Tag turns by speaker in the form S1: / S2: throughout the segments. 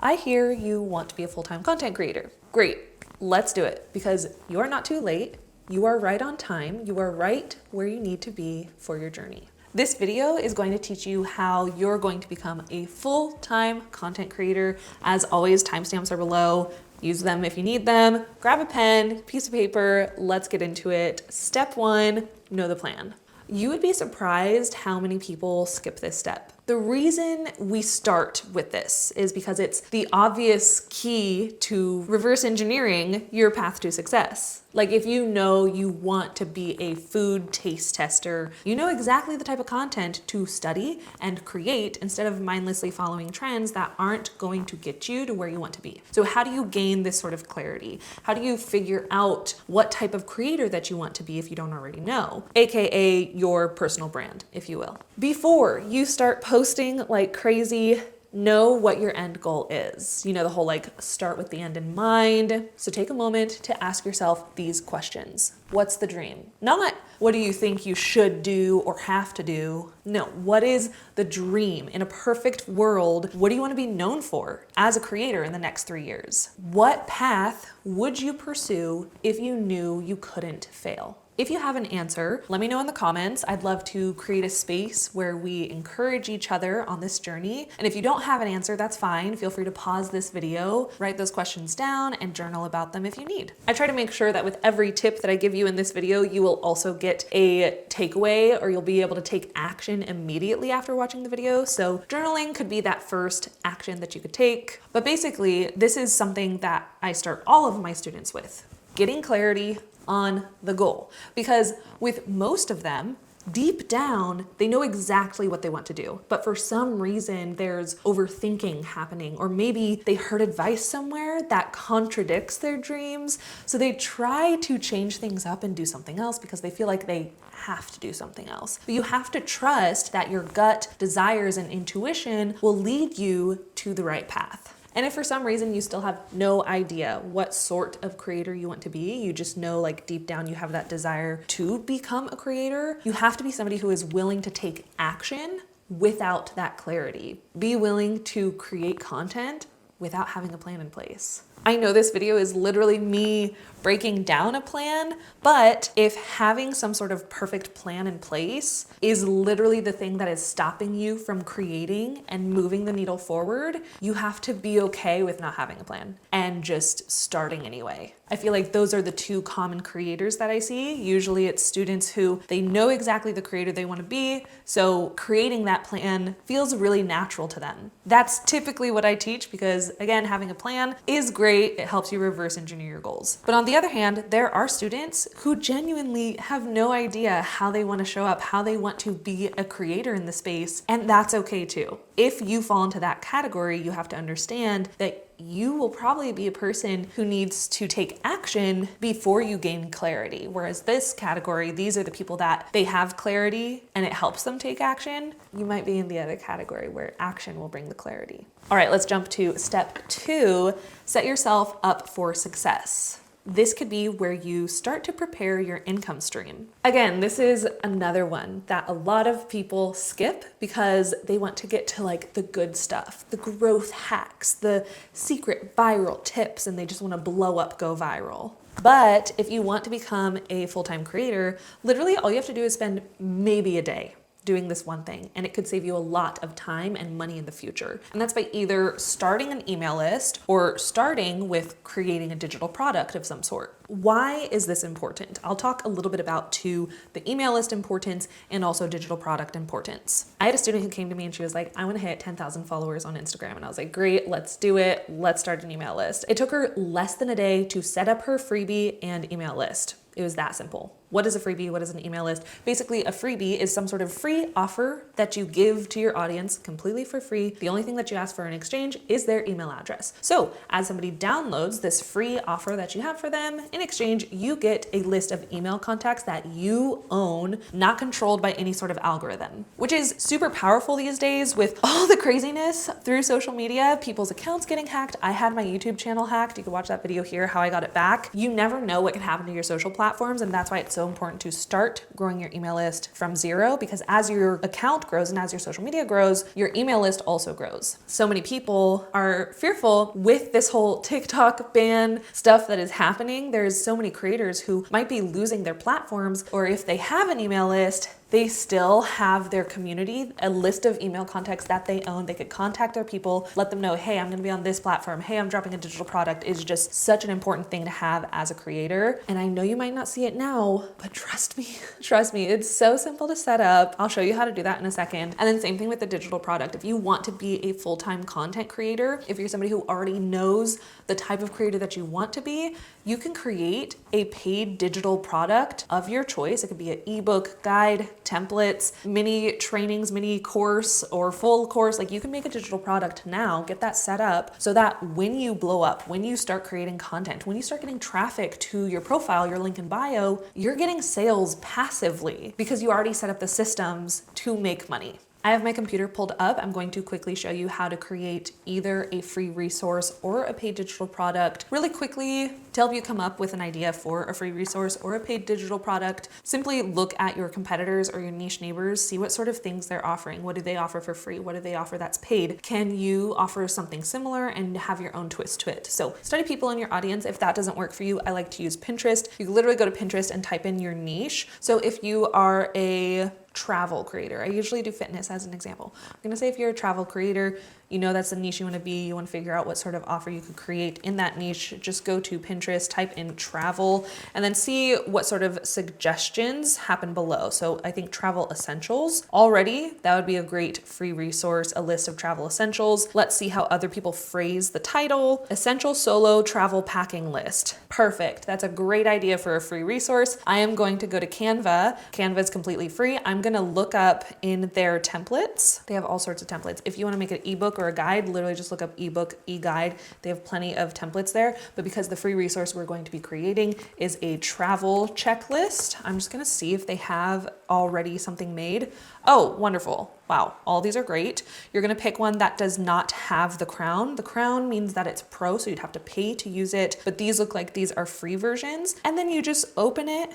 S1: I hear you want to be a full-time content creator. Great, let's do it, because you are not too late. You are right on time. You are right where you need to be for your journey. This video is going to teach you how you're going to become a full-time content creator. As always, timestamps are below. Use them if you need them. Grab a pen, piece of paper, let's get into it. Step 1, know the plan. You would be surprised how many people skip this step. The reason we start with this is because it's the obvious key to reverse engineering your path to success. Like if you know you want to be a food taste tester, you know exactly the type of content to study and create instead of mindlessly following trends that aren't going to get you to where you want to be. So how do you gain this sort of clarity? How do you figure out what type of creator that you want to be if you don't already know? AKA your personal brand, if you will. Before you start posting like crazy, know what your end goal is. You know, the whole like start with the end in mind. So take a moment to ask yourself these questions. What's the dream? Not what do you think you should do or have to do? No, what is the dream? In a perfect world, what do you want to be known for as a creator in the next 3 years? What path would you pursue if you knew you couldn't fail? If you have an answer, let me know in the comments. I'd love to create a space where we encourage each other on this journey. And if you don't have an answer, that's fine. Feel free to pause this video, write those questions down, and journal about them if you need. I try to make sure that with every tip that I give you in this video, you will also get a takeaway or you'll be able to take action immediately after watching the video. So journaling could be that first action that you could take. But basically, this is something that I start all of my students with. Getting clarity on the goal, because with most of them, deep down, they know exactly what they want to do, but for some reason there's overthinking happening, or maybe they heard advice somewhere that contradicts their dreams, so they try to change things up and do something else because they feel like they have to do something else. But you have to trust that your gut, desires, and intuition will lead you to the right path. And if for some reason you still have no idea what sort of creator you want to be, you just know like deep down you have that desire to become a creator, you have to be somebody who is willing to take action without that clarity. Be willing to create content without having a plan in place. I know this video is literally me breaking down a plan, but if having some sort of perfect plan in place is literally the thing that is stopping you from creating and moving the needle forward, you have to be okay with not having a plan and just starting anyway. I feel like those are the two common creators that I see. Usually it's students who they know exactly the creator they want to be, so creating that plan feels really natural to them. That's typically what I teach because, again, having a plan is great. It helps you reverse engineer your goals. But on the other hand, there are students who genuinely have no idea how they want to show up, how they want to be a creator in the space, and that's okay too. If you fall into that category, you have to understand that you will probably be a person who needs to take action before you gain clarity. Whereas this category, these are the people that they have clarity and it helps them take action. You might be in the other category where action will bring the clarity. All right, let's jump to step 2, set yourself up for success. This could be where you start to prepare your income stream. Again, this is another one that a lot of people skip because they want to get to like the good stuff, the growth hacks, the secret viral tips, and they just want to blow up, go viral. But if you want to become a full-time creator, literally all you have to do is spend maybe a day doing this one thing, and it could save you a lot of time and money in the future. And that's by either starting an email list or starting with creating a digital product of some sort. Why is this important? I'll talk a little bit about the email list importance and also digital product importance. I had a student who came to me and she was like, I want to hit 10,000 followers on Instagram. And I was like, great, let's do it. Let's start an email list. It took her less than a day to set up her freebie and email list. It was that simple. What is a freebie? What is an email list? Basically, a freebie is some sort of free offer that you give to your audience completely for free. The only thing that you ask for in exchange is their email address. So as somebody downloads this free offer that you have for them, in exchange, you get a list of email contacts that you own, not controlled by any sort of algorithm, which is super powerful these days with all the craziness through social media, people's accounts getting hacked. I had my YouTube channel hacked. You can watch that video here, how I got it back. You never know what can happen to your social platforms, and that's why it's so so important to start growing your email list from zero, because as your account grows and as your social media grows, your email list also grows. So many people are fearful with this whole TikTok ban stuff that is happening. There's so many creators who might be losing their platforms, or if they have an email list, they still have their community, a list of email contacts that they own. They could contact their people, let them know, hey, I'm gonna be on this platform. Hey, I'm dropping a digital product. Is just such an important thing to have as a creator. And I know you might not see it now, but trust me, it's so simple to set up. I'll show you how to do that in a second. And then same thing with the digital product. If you want to be a full-time content creator, if you're somebody who already knows the type of creator that you want to be, you can create a paid digital product of your choice. It could be an ebook, guide, templates, mini trainings, mini course, or full course. Like, you can make a digital product now, get that set up so that when you blow up, when you start creating content, when you start getting traffic to your profile, your link in bio, you're getting sales passively because you already set up the systems to make money. I have my computer pulled up. I'm going to quickly show you how to create either a free resource or a paid digital product really quickly to help you come up with an idea for a free resource or a paid digital product. Simply look at your competitors or your niche neighbors, see what sort of things they're offering. What do they offer for free? What do they offer that's paid? Can you offer something similar and have your own twist to it? So study people in your audience. If that doesn't work for you, I like to use Pinterest. You can literally go to Pinterest and type in your niche. So if you are a travel creator, I usually do fitness as an example. I'm gonna say if you're a travel creator, you know that's the niche you wanna be, you wanna figure out what sort of offer you could create in that niche, just go to Pinterest, type in travel, and then see what sort of suggestions happen below. So I think travel essentials, already that would be a great free resource, a list of travel essentials. Let's see how other people phrase the title. Essential solo travel packing list. Perfect, that's a great idea for a free resource. I am going to go to Canva. Canva is completely free. I'm gonna look up in their templates. They have all sorts of templates. If you wanna make an ebook or a guide, literally just look up ebook, e-guide. They have plenty of templates there, but because the free resource we're going to be creating is a travel checklist, I'm just gonna see if they have already something made. Oh, wonderful. Wow, all these are great. You're gonna pick one that does not have the crown. The crown means that it's pro, so you'd have to pay to use it, but these look like these are free versions. And then you just open it,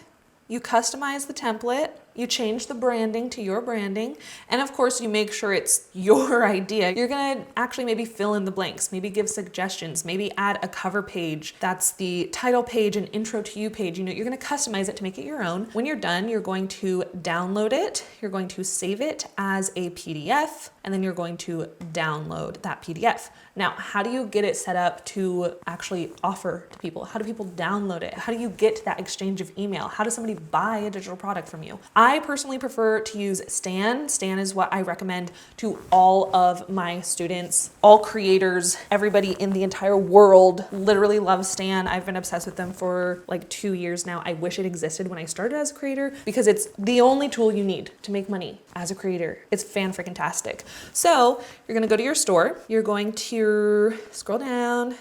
S1: you customize the template, you change the branding to your branding, and of course you make sure it's your idea. You're gonna actually maybe fill in the blanks, maybe give suggestions, maybe add a cover page. That's the title page, an intro to you page. You know, you're gonna customize it to make it your own. When you're done, you're going to download it. You're going to save it as a PDF, and then you're going to download that PDF. Now, how do you get it set up to actually offer to people? How do people download it? How do you get that exchange of email? How does somebody buy a digital product from you? I personally prefer to use Stan. Stan is what I recommend to all of my students, all creators, everybody in the entire world literally loves Stan. I've been obsessed with them for like 2 years now. I wish it existed when I started as a creator because it's the only tool you need to make money as a creator. It's fan-freaking-tastic. So you're gonna go to your store. You're going to scroll down,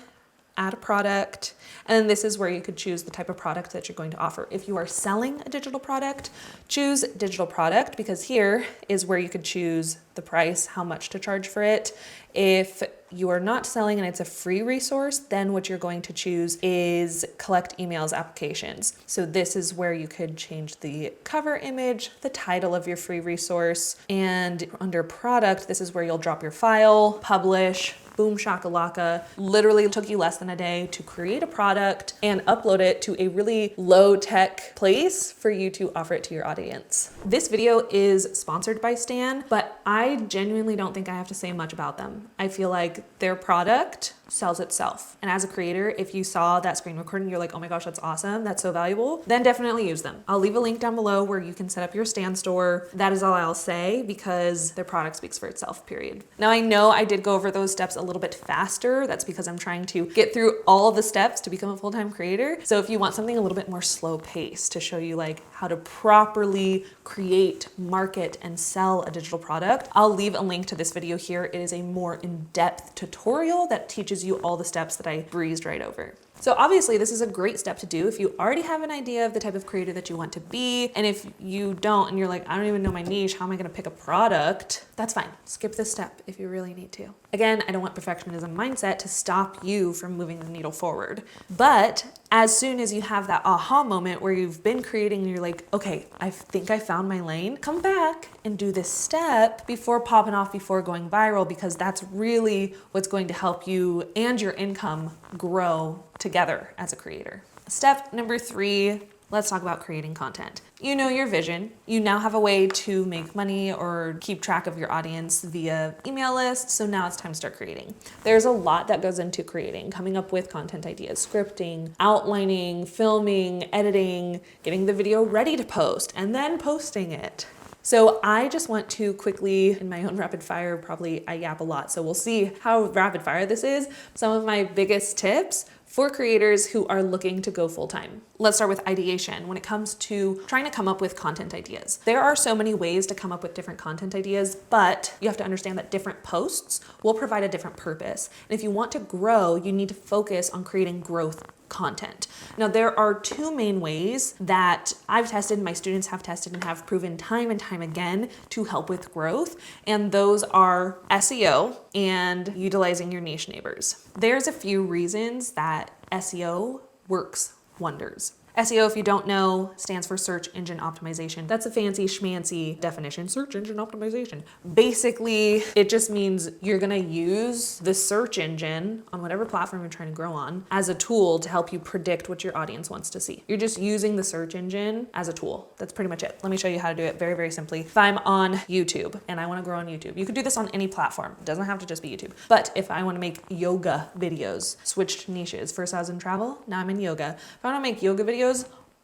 S1: add a product, and then this is where you could choose the type of product that you're going to offer. If you are selling a digital product, choose digital product, because here is where you could choose the price, how much to charge for it. If you are not selling and it's a free resource, then what you're going to choose is collect emails applications. So this is where you could change the cover image, the title of your free resource, and under product, this is where you'll drop your file, publish, boom shakalaka. Literally took you less than a day to create a product and upload it to a really low tech place for you to offer it to your audience. This video is sponsored by Stan, but I genuinely don't think I have to say much about them. I feel like their product sells itself. And as a creator, if you saw that screen recording, you're like, oh my gosh, that's awesome, that's so valuable, then definitely use them. I'll leave a link down below where you can set up your Stan store. That is all I'll say because their product speaks for itself, period. Now I know I did go over those steps a little bit faster. That's because I'm trying to get through all the steps to become a full-time creator. So if you want something a little bit more slow paced to show you like how to properly create, market, and sell a digital product, I'll leave a link to this video here. It is a more in-depth tutorial that teaches you all the steps that I breezed right over. So obviously this is a great step to do if you already have an idea of the type of creator that you want to be. And if you don't, and you're like, I don't even know my niche, how am I gonna pick a product? That's fine. Skip this step if you really need to. Again, I don't want perfectionism mindset to stop you from moving the needle forward. But as soon as you have that aha moment where you've been creating and you're like, okay, I think I found my lane, come back and do this step before popping off, before going viral, because that's really what's going to help you and your income grow together as a creator. Step number 3, let's talk about creating content. You know your vision. You now have a way to make money or keep track of your audience via email lists. So now it's time to start creating. There's a lot that goes into creating, coming up with content ideas, scripting, outlining, filming, editing, getting the video ready to post, and then posting it. So I just want to quickly, in my own rapid fire, probably I yap a lot, so we'll see how rapid fire this is. Some of my biggest tips for creators who are looking to go full-time. Let's start with ideation. When it comes to trying to come up with content ideas, there are so many ways to come up with different content ideas, but you have to understand that different posts will provide a different purpose. And if you want to grow, you need to focus on creating growth content. Now, there are 2 main ways that I've tested, my students have tested, and have proven time and time again to help with growth. And those are SEO and utilizing your niche neighbors. There's a few reasons that SEO works wonders. SEO, if you don't know, stands for search engine optimization. That's a fancy schmancy definition, search engine optimization. Basically, it just means you're gonna use the search engine on whatever platform you're trying to grow on as a tool to help you predict what your audience wants to see. You're just using the search engine as a tool. That's pretty much it. Let me show you how to do it very, very simply. If I'm on YouTube and I wanna grow on YouTube, you could do this on any platform. It doesn't have to just be YouTube. But if I wanna make yoga videos, switched niches. First I was in travel, now I'm in yoga. If I wanna make yoga videos,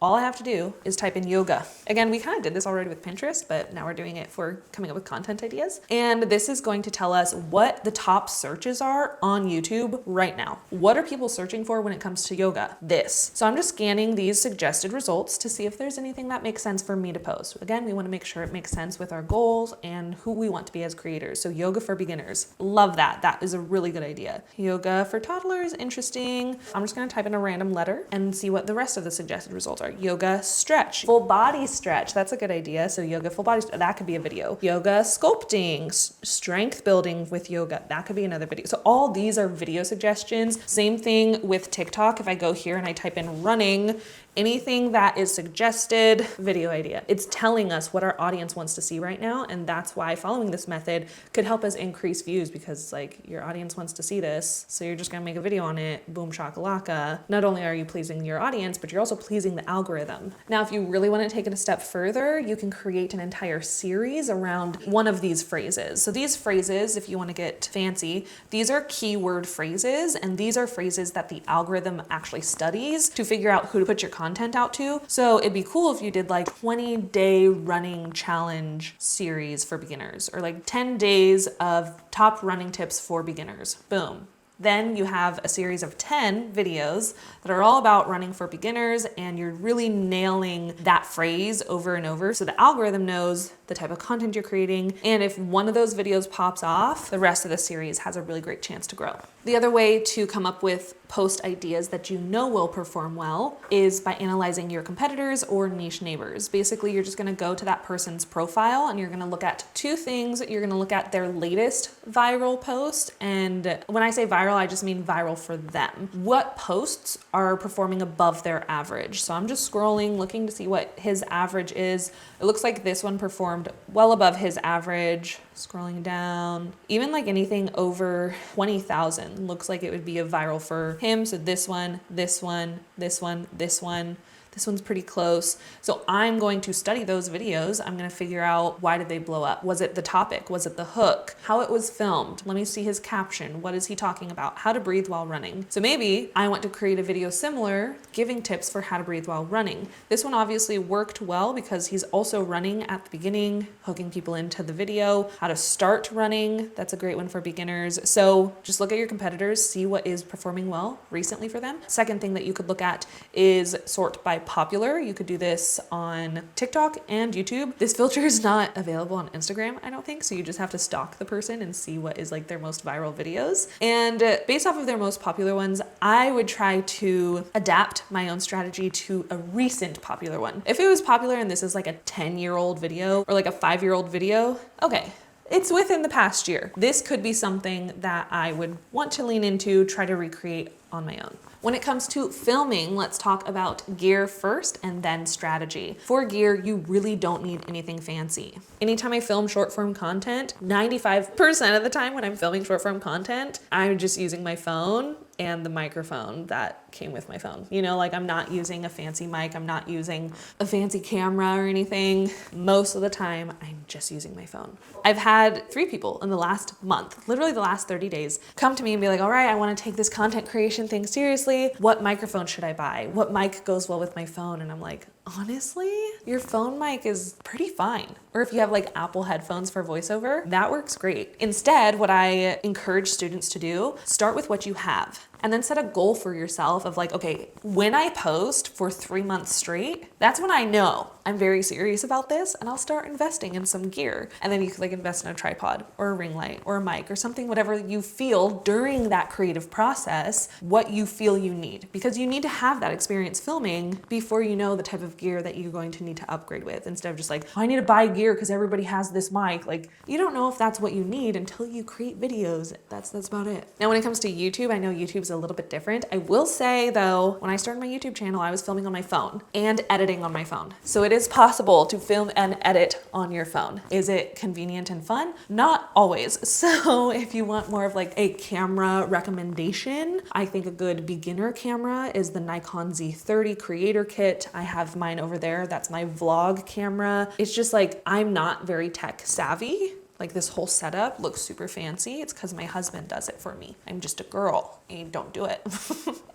S1: all I have to do is type in yoga. Again, we kind of did this already with Pinterest, but now we're doing it for coming up with content ideas. And this is going to tell us what the top searches are on YouTube right now. What are people searching for when it comes to yoga? This. So I'm just scanning these suggested results to see if there's anything that makes sense for me to post. Again, we want to make sure it makes sense with our goals and who we want to be as creators. So yoga for beginners. Love that. That is a really good idea. Yoga for toddlers, interesting. I'm just going to type in a random letter and see what the rest of the suggested results are. Yoga stretch, full body stretch. That's a good idea. So yoga full body, that could be a video. Yoga sculpting, strength building with yoga. That could be another video. So all these are video suggestions. Same thing with TikTok. If I go here and I type in running, anything that is suggested, video idea. It's telling us what our audience wants to see right now. And that's why following this method could help us increase views, because like your audience wants to see this. So you're just gonna make a video on it, boom shakalaka. Not only are you pleasing your audience, but you're also pleasing the algorithm. Now, if you really want to take it a step further, you can create an entire series around one of these phrases. So these phrases, if you want to get fancy, these are keyword phrases, and these are phrases that the algorithm actually studies to figure out who to put your content out to. So it'd be cool if you did like 20-day running challenge series for beginners, or like 10 days of top running tips for beginners. Boom. Then you have a series of 10 videos that are all about running for beginners, and you're really nailing that phrase over and over. So the algorithm knows the type of content you're creating. And if one of those videos pops off, the rest of the series has a really great chance to grow. The other way to come up with post ideas that you know will perform well is by analyzing your competitors or niche neighbors. Basically, you're just gonna go to that person's profile and you're gonna look at 2 things. You're gonna look at their latest viral post. And when I say viral, I just mean viral for them. What posts are performing above their average? So I'm just scrolling, looking to see what his average is. It looks like this one performed well above his average. Scrolling down, even like anything over 20,000 looks like it would be a viral for him. So this one, this one, this one, this one. This one's pretty close. So I'm going to study those videos. I'm going to figure out, why did they blow up? Was it the topic? Was it the hook? How it was filmed? Let me see his caption. What is he talking about? How to breathe while running. So maybe I want to create a video similar, giving tips for how to breathe while running. This one obviously worked well because he's also running at the beginning, hooking people into the video. How to start running. That's a great one for beginners. So just look at your competitors, see what is performing well recently for them. Second thing that you could look at is sort by popular. You could do this on TikTok and YouTube. This filter is not available on Instagram, I don't think. So you just have to stalk the person and see what is like their most viral videos. And based off of their most popular ones, I would try to adapt my own strategy to a recent popular one. If it was popular and this is like a 10-year-old video or like a 5-year-old video, okay, it's within the past year. This could be something that I would want to lean into, try to recreate on my own. When it comes to filming, let's talk about gear first and then strategy. For gear, you really don't need anything fancy. Anytime I film short form content, 95% of the time when I'm filming short form content, I'm just using my phone and the microphone that came with my phone. You know, like I'm not using a fancy mic, I'm not using a fancy camera or anything. Most of the time, I'm just using my phone. I've had 3 people in the last month, literally the last 30 days, come to me and be like, all right, I want to take this content creation thing seriously. What microphone should I buy? What mic goes well with my phone? And I'm like, honestly, your phone mic is pretty fine. Or if you have like Apple headphones for voiceover, that works great. Instead, what I encourage students to do, start with what you have. And then set a goal for yourself of like, okay, when I post for 3 months straight, that's when I know I'm very serious about this and I'll start investing in some gear. And then you could like invest in a tripod or a ring light or a mic or something, whatever you feel during that creative process, what you feel you need. Because you need to have that experience filming before you know the type of gear that you're going to need to upgrade with, instead of just like, oh, I need to buy gear because everybody has this mic. Like, you don't know if that's what you need until you create videos. That's about it. Now, when it comes to YouTube, I know YouTube's a little bit different. I will say though, when I started my YouTube channel, I was filming on my phone and editing on my phone. So it is possible to film and edit on your phone. Is it convenient and fun? Not always. So if you want more of like a camera recommendation, I think a good beginner camera is the Nikon Z30 Creator Kit. I have mine over there. That's my vlog camera. It's just like, I'm not very tech savvy. Like this whole setup looks super fancy. It's because my husband does it for me. I'm just a girl. I don't do it.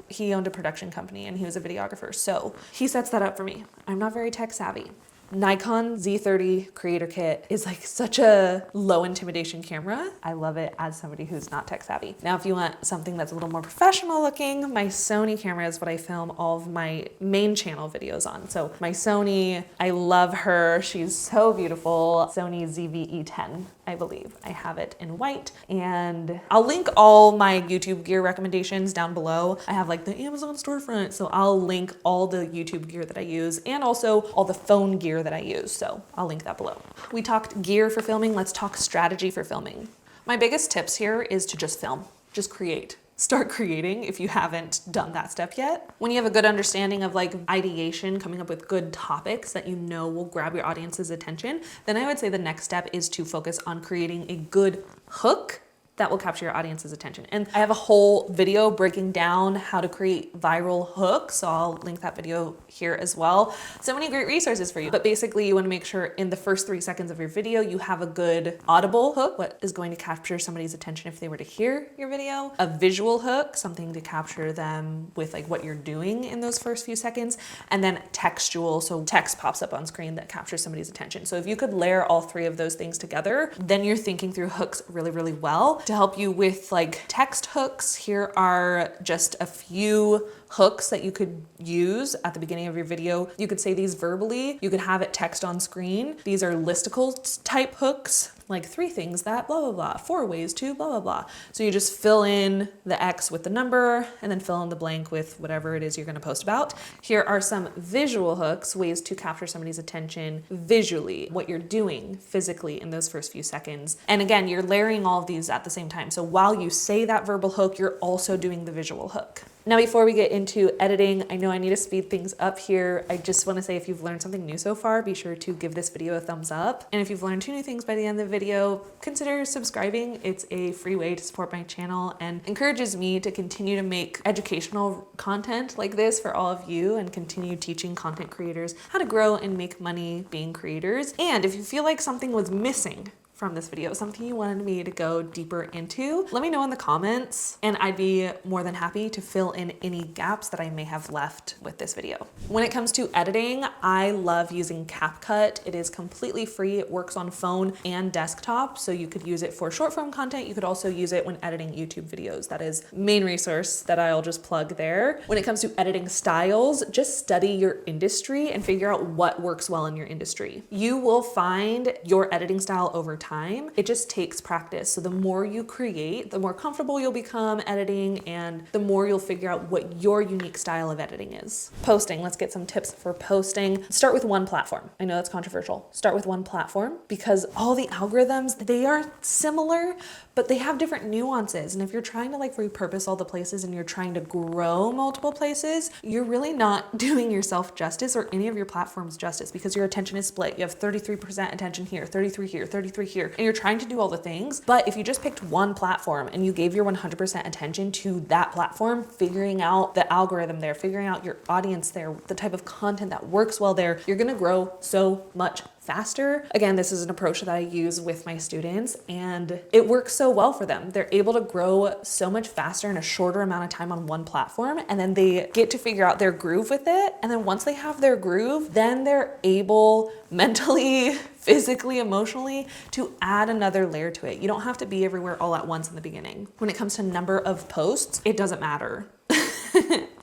S1: He owned a production company and he was a videographer. So he sets that up for me. I'm not very tech savvy. Nikon Z30 Creator Kit is like such a low intimidation camera. I love it as somebody who's not tech savvy. Now, if you want something that's a little more professional looking, my Sony camera is what I film all of my main channel videos on. So my Sony, I love her. She's so beautiful. Sony ZV-E10, I believe. I have it in white, and I'll link all my YouTube gear recommendations down below. I have like the Amazon storefront, so I'll link all the YouTube gear that I use and also all the phone gear that I use. So I'll link that below. We talked gear for filming. Let's talk strategy for filming. My biggest tips here is to just film, just create. Start creating if you haven't done that step yet. When you have a good understanding of like ideation, coming up with good topics that you know will grab your audience's attention, then I would say the next step is to focus on creating a good hook that will capture your audience's attention. And I have a whole video breaking down how to create viral hooks, so I'll link that video here as well. So many great resources for you. But basically, you want to make sure in the first 3 seconds of your video, you have a good audible hook, what is going to capture somebody's attention if they were to hear your video, a visual hook, something to capture them with like what you're doing in those first few seconds, and then textual, so text pops up on screen that captures somebody's attention. So if you could layer all 3 of those things together, then you're thinking through hooks really, really well. To help you with like text hooks, here are just a few hooks that you could use at the beginning of your video. You could say these verbally, you could have it text on screen. These are listicle type hooks, like 3 things that blah, blah, blah, 4 ways to blah, blah, blah. So you just fill in the X with the number and then fill in the blank with whatever it is you're gonna post about. Here are some visual hooks, ways to capture somebody's attention visually, what you're doing physically in those first few seconds. And again, you're layering all of these at the same time. So while you say that verbal hook, you're also doing the visual hook. Now, before we get into editing, I know I need to speed things up here. I just want to say if you've learned something new so far, be sure to give this video a thumbs up. And if you've learned 2 new things by the end of the video, consider subscribing. It's a free way to support my channel and encourages me to continue to make educational content like this for all of you and continue teaching content creators how to grow and make money being creators. And if you feel like something was missing from this video, something you wanted me to go deeper into, let me know in the comments and I'd be more than happy to fill in any gaps that I may have left with this video. When it comes to editing, I love using CapCut. It is completely free. It works on phone and desktop, so you could use it for short form content. You could also use it when editing YouTube videos. That is main resource that I'll just plug there. When it comes to editing styles, just study your industry and figure out what works well in your industry. You will find your editing style over time. It just takes practice. So the more you create, the more comfortable you'll become editing, and the more you'll figure out what your unique style of editing is. Posting, let's get some tips for posting. Start with one platform. I know that's controversial. Start with one platform because all the algorithms, they are similar, but they have different nuances. And if you're trying to like repurpose all the places and you're trying to grow multiple places, you're really not doing yourself justice or any of your platforms justice because your attention is split. You have 33% attention here, 33 here, 33 here, and you're trying to do all the things. But if you just picked one platform and you gave your 100% attention to that platform, figuring out the algorithm there, figuring out your audience there, the type of content that works well there, you're gonna grow so much faster. Again, this is an approach that I use with my students and it works so well for them. They're able to grow so much faster in a shorter amount of time on one platform, and then they get to figure out their groove with it. And then once they have their groove, then they're able mentally, physically, emotionally to add another layer to it. You don't have to be everywhere all at once in the beginning. When it comes to number of posts, it doesn't matter.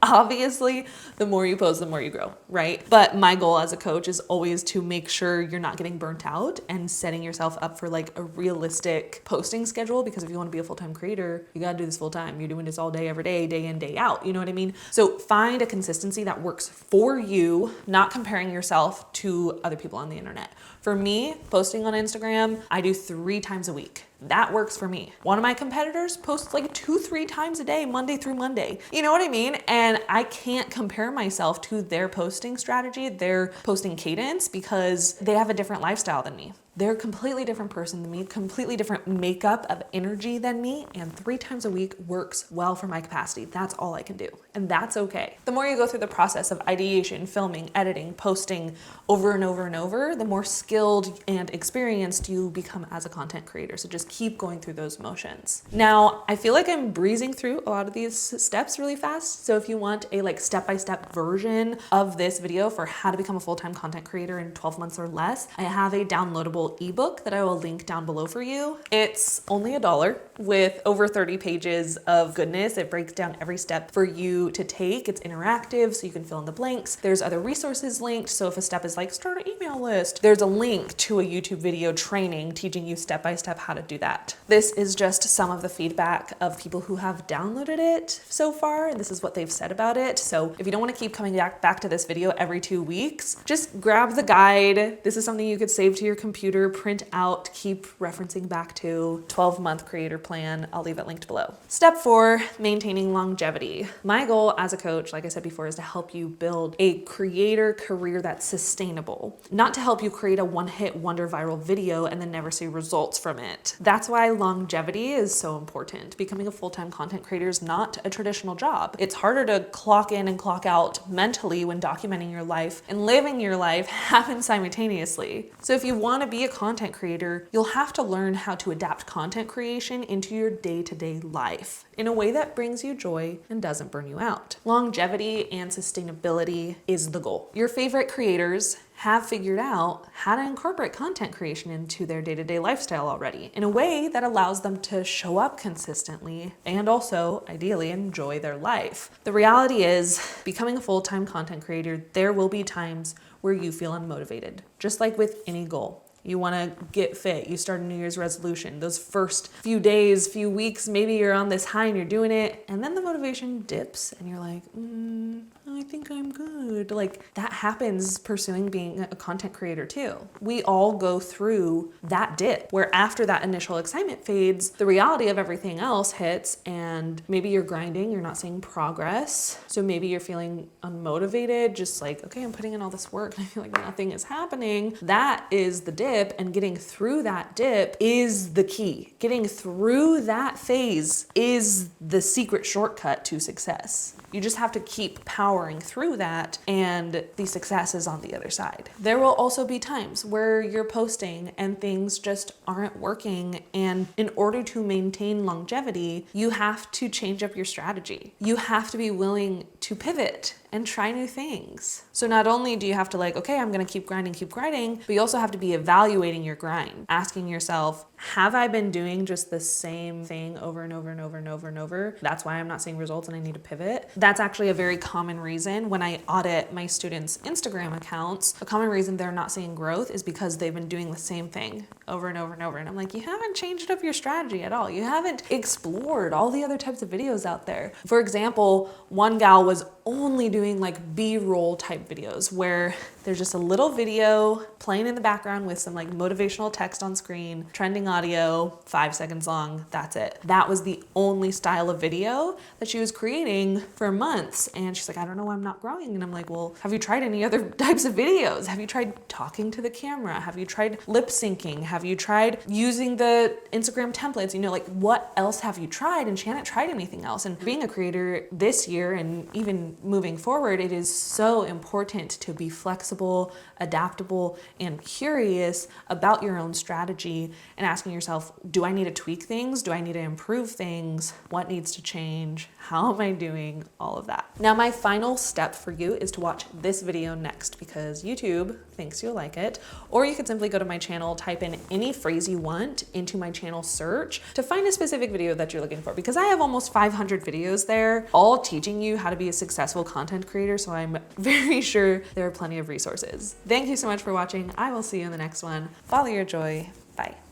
S1: Obviously, the more you post, the more you grow, right? But my goal as a coach is always to make sure you're not getting burnt out and setting yourself up for like a realistic posting schedule, because if you want to be a full-time creator, you got to do this full time. You're doing this all day, every day, day in, day out. You know what I mean? So find a consistency that works for you, not comparing yourself to other people on the internet. For me, posting on Instagram, I do 3 times a week. That works for me. One of my competitors posts like 2-3 times a day, Monday through Monday. You know what I mean? And I can't compare myself to their posting strategy, their posting cadence, because they have a different lifestyle than me. They're a completely different person than me, completely different makeup of energy than me, and 3 times a week works well for my capacity. That's all I can do, and that's okay. The more you go through the process of ideation, filming, editing, posting over and over and over, the more skilled and experienced you become as a content creator. So just keep going through those motions. Now, I feel like I'm breezing through a lot of these steps really fast. So if you want a like step-by-step version of this video for how to become a full-time content creator in 12 months or less, I have a downloadable ebook that I will link down below for you. It's only $1 with over 30 pages of goodness. It breaks down every step for you to take. It's interactive, so you can fill in the blanks. There's other resources linked. So if a step is like start an email list, there's a link to a YouTube video training teaching you step-by-step how to do that. This is just some of the feedback of people who have downloaded it so far, and this is what they've said about it. So if you don't want to keep coming back to this video every 2 weeks, just grab the guide. This is something you could save to your computer, print out, keep referencing back to. 12-month creator plan. I'll leave it linked below. Step 4, maintaining longevity. My goal as a coach, like I said before, is to help you build a creator career that's sustainable, not to help you create a one-hit wonder viral video and then never see results from it. That's why longevity is so important. Becoming a full-time content creator is not a traditional job. It's harder to clock in and clock out mentally when documenting your life and living your life happen simultaneously. So if you want to be a content creator, you'll have to learn how to adapt content creation into your day-to-day life in a way that brings you joy and doesn't burn you out. Longevity and sustainability is the goal. Your favorite creators have figured out how to incorporate content creation into their day-to-day lifestyle already in a way that allows them to show up consistently and also ideally enjoy their life. The reality is, becoming a full-time content creator, there will be times where you feel unmotivated, just like with any goal. You want to get fit, you start a New Year's resolution. Those first few days, few weeks, maybe you're on this high and you're doing it, and then the motivation dips and you're like, I think I'm good. Like, that happens pursuing being a content creator too. We all go through that dip where after that initial excitement fades, the reality of everything else hits, and maybe you're grinding, you're not seeing progress. So maybe you're feeling unmotivated, just like, okay, I'm putting in all this work and I feel like nothing is happening. That is the dip. dip, and getting through that dip is the key. Getting through that phase is the secret shortcut to success. You just have to keep powering through that, and the success is on the other side. There will also be times where you're posting and things just aren't working, and in order to maintain longevity, you have to change up your strategy. You have to be willing to pivot and try new things. So not only do you have to okay, I'm gonna keep grinding, but you also have to be evaluating your grind, asking yourself, have I been doing just the same thing over and over and over and over and over? That's why I'm not seeing results and I need to pivot. That's actually a very common reason when I audit my students' Instagram accounts. A common reason they're not seeing growth is because they've been doing the same thing over and over and over. And I'm like, you haven't changed up your strategy at all. You haven't explored all the other types of videos out there. For example, one gal was only doing B-roll type videos where there's just a little video playing in the background with some motivational text on screen, trending audio, 5 seconds long, that's it. That was the only style of video that she was creating for months. And she's like, I don't know why I'm not growing. And I'm like, well, have you tried any other types of videos? Have you tried talking to the camera? Have you tried lip syncing? Have you tried using the Instagram templates? What else have you tried? And she hadn't tried anything else. And being a creator this year and even moving forward, it is so important to be flexible, adaptable, and curious about your own strategy and asking yourself, do I need to tweak things? Do I need to improve things? What needs to change? How am I doing? All of that. Now, my final step for you is to watch this video next because YouTube thinks you'll like it. Or you could simply go to my channel, type in any phrase you want into my channel search to find a specific video that you're looking for, because I have almost 500 videos there, all teaching you how to be a successful content creator. So I'm very sure there are plenty of resources. Thank you so much for watching. I will see you in the next one. Follow your joy. Bye.